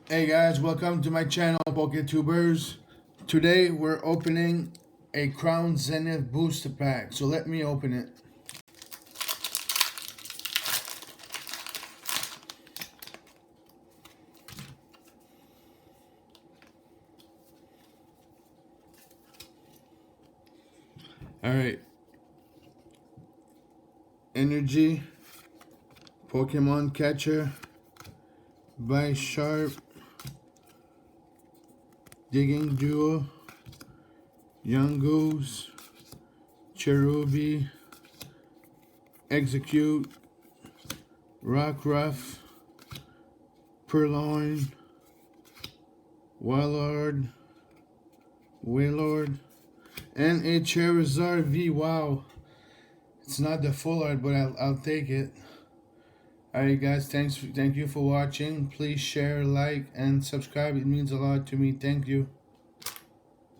Hey guys, welcome to my channel, PokéTubers. Today we're opening a Crown Zenith booster pack, so let me open it. Alright. Energy, Pokemon Catcher, Vice Sharp, Digging Duo, Young Goose, Cherubi, Execute, Rockruff, Purloin, Wailord, and a Charizard V. Wow. It's not the full art, but I'll take it. Alright guys, thank you for watching. Please share, like, and subscribe. It means a lot to me. Thank you.